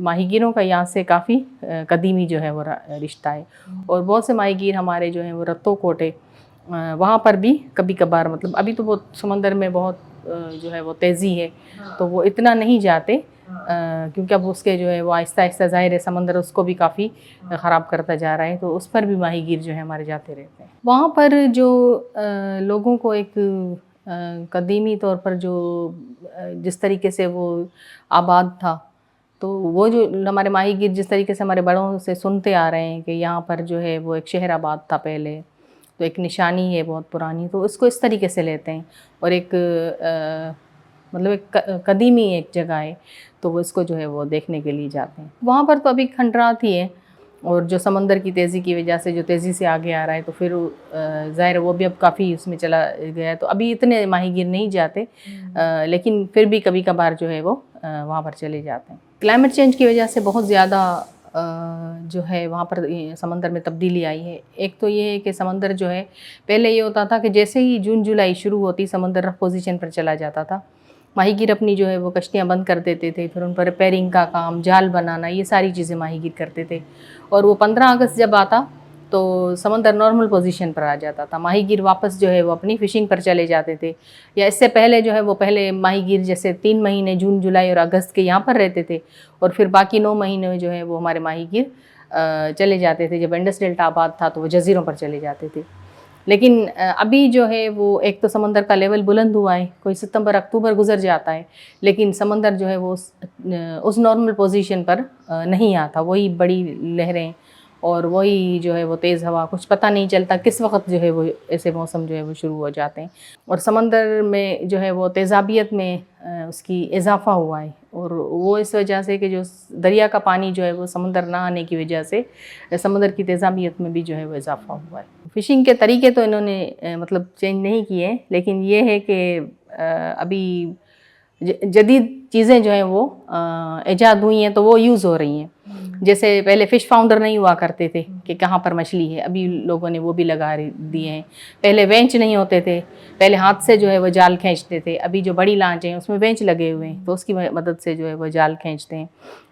ماہی گیروں کا یہاں سے کافی قدیمی جو ہے وہ رشتہ ہے، اور بہت سے ماہی گیر ہمارے جو ہیں وہ رتو کوٹے وہاں پر بھی کبھی کبھار، مطلب ابھی تو وہ سمندر میں بہت جو ہے وہ تیزی ہے تو وہ اتنا نہیں جاتے، کیونکہ اب اس کے جو ہے وہ آہستہ آہستہ ظاہر ہے سمندر اس کو بھی کافی خراب کرتا جا رہا ہے، تو اس پر بھی ماہی گیر جو ہے ہمارے جاتے رہتے ہیں۔ وہاں پر جو لوگوں کو ایک قدیمی طور پر جو جس طریقے سے وہ آباد تھا، تو وہ جو ہمارے ماہی گیر جس طریقے سے ہمارے بڑوں سے سنتے آ رہے ہیں کہ یہاں پر جو ہے وہ ایک شہر آباد تھا پہلے، تو ایک نشانی ہے بہت پرانی، تو اس کو اس طریقے سے لیتے ہیں، اور ایک مطلب ایک قدیمی ایک جگہ ہے، تو وہ اس کو جو ہے وہ دیکھنے کے لیے جاتے ہیں۔ وہاں پر تو ابھی کھنڈرات ہی ہے، اور جو سمندر کی تیزی کی وجہ سے جو تیزی سے آگے آ رہا ہے، تو پھر ظاہر وہ بھی اب کافی اس میں چلا گیا ہے، تو ابھی اتنے ماہی گیر نہیں جاتے، لیکن پھر بھی کبھی کبھار جو ہے وہ وہاں پر چلے جاتے ہیں۔ کلائمیٹ چینج کی وجہ سے بہت زیادہ جو ہے وہاں پر سمندر میں تبدیلی آئی ہے۔ ایک تو یہ ہے کہ سمندر جو ہے پہلے یہ ہوتا تھا کہ جیسے ہی جون جولائی شروع ہوتی سمندر رف پوزیشن پر چلا جاتا تھا، ماہی گیر اپنی جو ہے وہ کشتیاں بند کر دیتے تھے، پھر ان پر ریپیئرنگ کا کام، جال بنانا، یہ ساری چیزیں ماہی گیر کرتے تھے، اور وہ 15 اگست جب آتا تو سمندر نارمل پوزیشن پر آ جاتا تھا، ماہی گیر واپس جو ہے وہ اپنی فشنگ پر چلے جاتے تھے، یا اس سے پہلے جو ہے وہ پہلے ماہی گیر جیسے 3 مہینے جون جولائی اور اگست کے یہاں پر رہتے تھے، اور پھر باقی 9 مہینے جو ہے وہ ہمارے ماہی گیر چلے جاتے تھے، جب انڈس ڈیلٹا آباد تھا تو وہ جزیروں پر چلے جاتے تھے۔ لیکن ابھی جو ہے وہ ایک تو سمندر کا لیول بلند ہوا ہے، کوئی ستمبر اکتوبر گزر جاتا ہے، لیکن سمندر جو ہے وہ اس نارمل پوزیشن پر نہیں آتا، وہی بڑی لہریں اور وہی جو ہے وہ تیز ہوا، کچھ پتہ نہیں چلتا کس وقت جو ہے وہ ایسے موسم جو ہے وہ شروع ہو جاتے ہیں، اور سمندر میں جو ہے وہ تیزابیت میں اس کی اضافہ ہوا ہے، اور وہ اس وجہ سے کہ جو دریا کا پانی جو ہے وہ سمندر نہ آنے کی وجہ سے سمندر کی تیزابیت میں بھی جو ہے وہ اضافہ ہوا ہے۔ فشنگ کے طریقے تو انہوں نے مطلب چینج نہیں کیے، لیکن یہ ہے کہ ابھی جدید چیزیں جو ہیں وہ ایجاد ہوئی ہیں تو وہ یوز ہو رہی ہیں، جیسے پہلے فش فاؤنڈر نہیں ہوا کرتے تھے کہ کہاں پر مچھلی ہے، ابھی لوگوں نے وہ بھی لگا دیے ہیں۔ پہلے وینچ نہیں ہوتے تھے، پہلے ہاتھ سے جو ہے وہ جال کھینچتے تھے، ابھی جو بڑی لانچ ہیں اس میں وینچ لگے ہوئے ہیں، تو اس کی مدد سے جو ہے وہ جال کھینچتے ہیں۔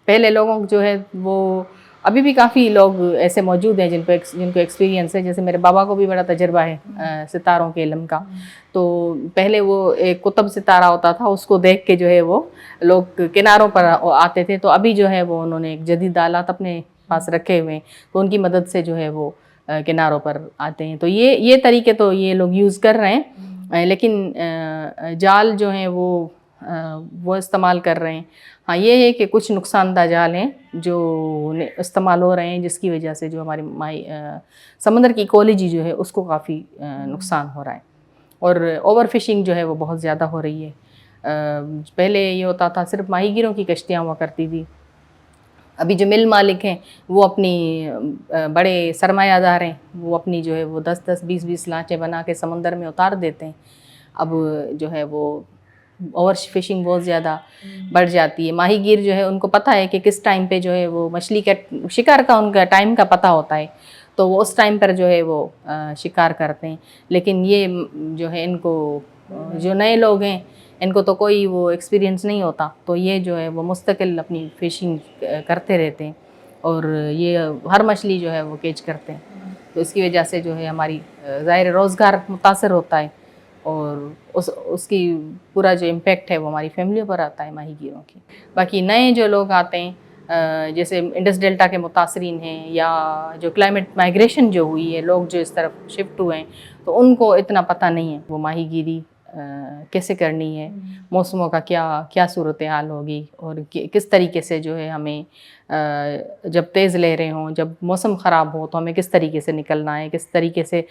پہلے لوگوں جو ہے وہ ابھی بھی کافی لوگ ایسے موجود ہیں جن کو ایکسپیرینس ہے، جیسے میرے بابا کو بھی بڑا تجربہ ہے ستاروں کے علم کا، تو پہلے وہ ایک قطب ستارہ ہوتا تھا، اس کو دیکھ کے جو ہے وہ لوگ کناروں پر آتے تھے، تو ابھی جو ہے وہ انہوں نے ایک جدید آلات اپنے پاس رکھے ہوئے ہیں، تو ان کی مدد سے جو ہے وہ کناروں پر آتے ہیں، تو یہ طریقے تو یہ لوگ یوز کر رہے ہیں، لیکن جال جو ہیں وہ استعمال کر رہے ہیں۔ ہاں یہ ہے کہ کچھ نقصان دہ جال ہیں جو استعمال ہو رہے ہیں، جس کی وجہ سے جو ہماری سمندر کی ایکولوجی جو ہے اس کو کافی نقصان ہو رہا ہے، اور اوور فشنگ جو ہے وہ بہت زیادہ ہو رہی ہے۔ پہلے یہ ہوتا تھا صرف ماہی گیروں کی کشتیاں ہوا کرتی تھی، ابھی جو مل مالک ہیں وہ اپنی بڑے سرمایہ دار ہیں، وہ اپنی جو ہے وہ 10-10 20-20 لانچیں بنا کے سمندر میں اتار دیتے ہیں، اب جو ہے وہ اوور فشنگ بہت زیادہ بڑھ جاتی ہے۔ ماہی گیر جو ہے ان کو پتہ ہے کہ کس ٹائم پہ جو ہے وہ مچھلی کا شکار کا ان کا ٹائم کا پتہ ہوتا ہے، تو وہ اس ٹائم پر جو ہے وہ شکار کرتے ہیں، لیکن یہ جو ہے ان کو جو نئے لوگ ہیں ان کو تو کوئی وہ ایکسپیرینس نہیں ہوتا، تو یہ جو ہے وہ مستقل اپنی فشنگ کرتے رہتے ہیں، اور یہ ہر مچھلی جو ہے وہ کیچ کرتے ہیں، تو اس کی وجہ سے جو ہے ہماری ظاہر روزگار متاثر ہوتا ہے، اور اس کی پورا جو امپیکٹ ہے وہ ہماری فیملیوں پر آتا ہے ماہی گیروں کی۔ باقی نئے جو لوگ آتے ہیں جیسے انڈس ڈیلٹا کے متاثرین ہیں، یا جو کلائمیٹ مائگریشن جو ہوئی ہے، لوگ جو اس طرف شفٹ ہوئے ہیں، تو ان کو اتنا پتہ نہیں ہے وہ ماہی گیری کیسے کرنی ہے، موسموں کا کیا صورتحال ہوگی، اور کس طریقے سے جو ہے ہمیں جب تیز لہریں ہوں، جب موسم خراب ہو تو ہمیں کس طریقے سے نکلنا ہے، کس طریقے سے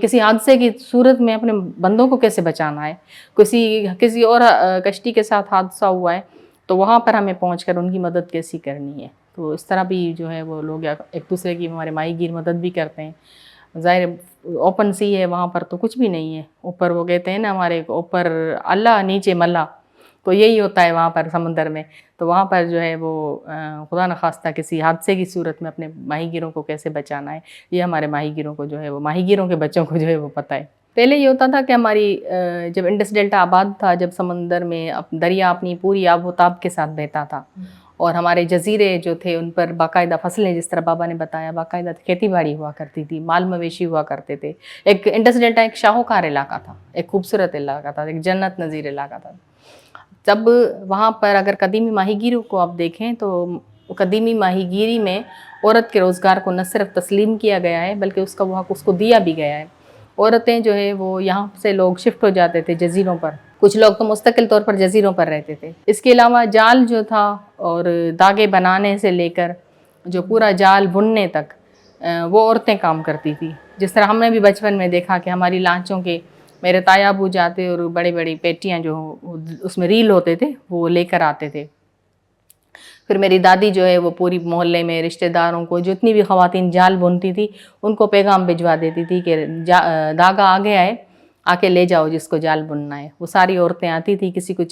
کسی حادثے کی صورت میں اپنے بندوں کو کیسے بچانا ہے، کسی اور کشتی کے ساتھ حادثہ ہوا ہے تو وہاں پر ہمیں پہنچ کر ان کی مدد کیسی کرنی ہے، تو اس طرح بھی جو ہے وہ لوگ ایک دوسرے کی ہمارے ماہی گیر مدد بھی کرتے ہیں۔ ظاہر اوپن سی ہے، وہاں پر تو کچھ بھی نہیں ہے، اوپر وہ کہتے ہیں نا ہمارے اوپر اللہ نیچے ملا، تو یہی ہوتا ہے وہاں پر سمندر میں، تو وہاں پر جو ہے وہ خدا نخواستہ کسی حادثے کی صورت میں اپنے ماہی گیروں کو کیسے بچانا ہے، یہ ہمارے ماہی گیروں کو جو ہے وہ ماہی گیروں کے بچوں کو جو ہے وہ پتہ ہے۔ پہلے یہ ہوتا تھا کہ ہماری جب انڈس ڈیلٹا آباد تھا، جب سمندر میں دریا اپنی پوری آب و تاب کے ساتھ بہتا تھا، اور ہمارے جزیرے جو تھے ان پر باقاعدہ فصلیں، جس طرح بابا نے بتایا، باقاعدہ کھیتی باڑی ہوا کرتی تھی، مال مویشی ہوا کرتے تھے. ایک انڈس ڈیلٹا ایک شاہکار علاقہ تھا، ایک خوبصورت علاقہ تھا، ایک جنت نظیر علاقہ تھا. تب وہاں پر اگر قدیمی ماہی گیروں کو آپ دیکھیں تو قدیمی ماہی گیری میں عورت کے روزگار کو نہ صرف تسلیم کیا گیا ہے بلکہ اس کا وہ حق اس کو دیا بھی گیا ہے. عورتیں جو ہے وہ یہاں سے لوگ شفٹ ہو جاتے تھے جزیروں پر، کچھ لوگ تو مستقل طور پر جزیروں پر رہتے تھے. اس کے علاوہ جال جو تھا اور دھاگے بنانے سے لے کر جو پورا جال بننے تک وہ عورتیں کام کرتی تھی. جس طرح ہم نے بھی بچپن میں دیکھا کہ ہماری لانچوں کے میرے تایا ابو جاتے اور بڑی بڑی پیٹیاں جو اس میں ریل ہوتے تھے وہ لے کر آتے تھے. پھر میری دادی جو ہے وہ پوری محلے میں رشتہ داروں کو، جتنی بھی خواتین جال بنتی تھی ان کو پیغام بھجوا دیتی تھی کہ دھاگا آگے آئے، آ کے لے جاؤ جس کو جال بننا ہے. وہ ساری عورتیں آتی تھی، کسی کو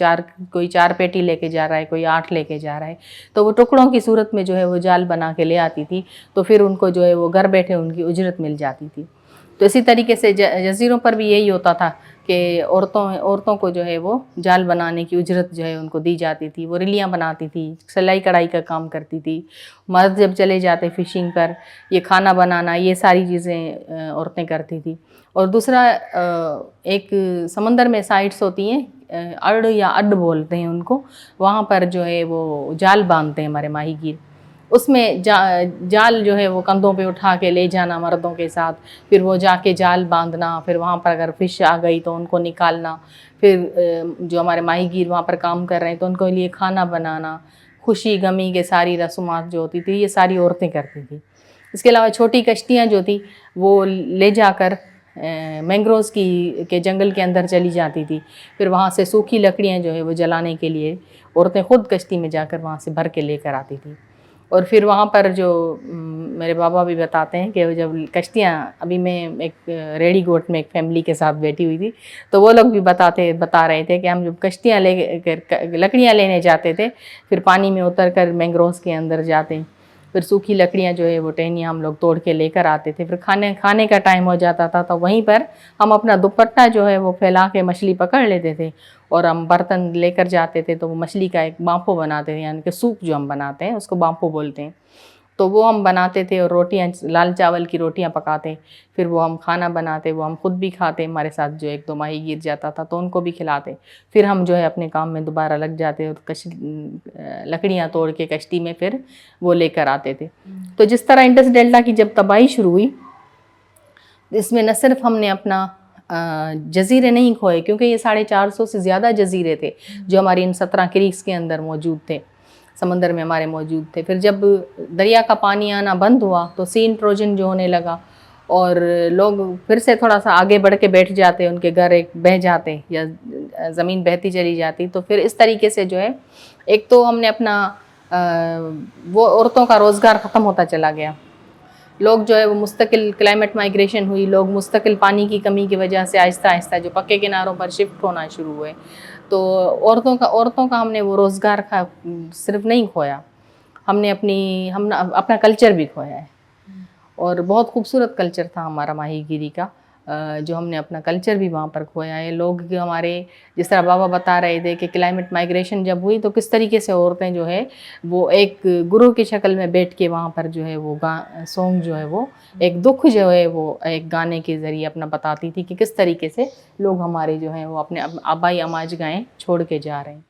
کوئی 4 پیٹی لے کے جا رہا ہے، کوئی 8 لے کے جا رہا ہے، تو وہ ٹکڑوں کی صورت میں جو ہے وہ جال بنا کے لے آتی تھی. تو پھر ان کو جو ہے وہ گھر بیٹھے ان کی اجرت مل جاتی تھی. تو اسی طریقے سے جزیروں پر بھی یہی ہوتا تھا کہ عورتوں کو جو ہے وہ جال بنانے کی اجرت جو ہے ان کو دی جاتی تھی. وہ رلیاں بناتی تھی، سلائی کڑھائی کا کام کرتی تھی. مرد جب چلے جاتے فشنگ پر، یہ کھانا بنانا، یہ ساری چیزیں عورتیں کرتی تھی. اور دوسرا ایک سمندر میں سائٹس ہوتی ہیں، اڑ یا اڈ بولتے ہیں ان کو، وہاں پر جو ہے وہ جال باندھتے ہیں ہمارے ماہی گیر. اس میں جال جو ہے وہ کندھوں پہ اٹھا کے لے جانا مردوں کے ساتھ، پھر وہ جا کے جال باندھنا، پھر وہاں پر اگر فش آ گئی تو ان کو نکالنا، پھر جو ہمارے ماہی گیر وہاں پر کام کر رہے ہیں تو ان کے لیے کھانا بنانا، خوشی غمی کے ساری رسومات جو ہوتی تھی یہ ساری عورتیں کرتی تھیں. اس کے علاوہ چھوٹی کشتیاں جو تھی وہ لے جا کر مینگروز کے جنگل کے اندر چلی جاتی تھی. پھر وہاں سے سوکھی لکڑیاں جو ہے وہ جلانے کے لیے عورتیں خود کشتی میں جا کر وہاں سے بھر کے لے کر آتی تھی. اور پھر وہاں پر جو میرے بابا بھی بتاتے ہیں کہ جب کشتیاں، ابھی میں ایک ریڑی گوٹ میں ایک فیملی کے ساتھ بیٹھی ہوئی تھی تو وہ لوگ بھی بتا رہے تھے کہ ہم جب کشتیاں لکڑیاں لینے جاتے تھے، پھر پانی میں اتر کر مینگروز کے اندر جاتے، پھر سوکھی لکڑیاں جو ہے وہ ٹہنیاں ہم لوگ توڑ کے لے کر آتے تھے. پھر کھانے کا ٹائم ہو جاتا تھا تو وہیں پر ہم اپنا دوپٹہ جو ہے وہ پھیلا کے مچھلی پکڑ لیتے تھے اور ہم برتن لے کر جاتے تھے تو وہ مچھلی کا ایک بامپو بناتے تھے، یعنی کہ سوپ جو ہم بناتے ہیں اس کو بامپو بولتے ہیں. تو وہ ہم بناتے تھے اور روٹیاں، لال چاول کی روٹیاں پکاتے، پھر وہ ہم کھانا بناتے، وہ ہم خود بھی کھاتے، ہمارے ساتھ جو 1-2 ماہی گیر جاتا تھا تو ان کو بھی کھلاتے. پھر ہم جو ہے اپنے کام میں دوبارہ لگ جاتے اور لکڑیاں توڑ کے کشتی میں پھر وہ لے کر آتے تھے. تو جس طرح انڈس ڈیلٹا کی جب تباہی شروع ہوئی، اس میں نہ صرف ہم نے اپنا جزیرے نہیں کھوئے، کیونکہ یہ 450 سے زیادہ جزیرے تھے جو ہماری ان 17 کریکس کے اندر موجود تھے، سمندر میں ہمارے موجود تھے. پھر جب دریا کا پانی آنا بند ہوا تو سی انٹروجن جو ہونے لگا اور لوگ پھر سے تھوڑا سا آگے بڑھ کے بیٹھ جاتے، ان کے گھر ایک بہہ جاتے یا زمین بہتی چلی جاتی. تو پھر اس طریقے سے جو ہے ایک تو ہم نے اپنا وہ عورتوں کا روزگار ختم ہوتا چلا گیا. لوگ جو ہے وہ مستقل کلائمیٹ مائگریشن ہوئی، لوگ مستقل پانی کی کمی کی وجہ سے آہستہ آہستہ جو پکے کناروں پر شفٹ ہونا شروع ہوئے. تو عورتوں کا ہم نے وہ روزگار صرف نہیں کھویا، ہم نے اپنا کلچر بھی کھویا ہے. اور بہت خوبصورت کلچر تھا ہمارا ماہی گیری کا، جو ہم نے اپنا کلچر بھی وہاں پر کھویا ہے. لوگ ہمارے، جس طرح بابا بتا رہے تھے کہ کلائمیٹ مائگریشن جب ہوئی تو کس طریقے سے عورتیں جو ہے وہ ایک گروہ کی شکل میں بیٹھ کے وہاں پر جو ہے وہ سونگ جو ہے وہ ایک دکھ جو ہے وہ ایک گانے کے ذریعے اپنا بتاتی تھی کہ کس طریقے سے لوگ ہمارے جو ہیں وہ اپنے آبائی اماج گائیں چھوڑ کے جا رہے ہیں.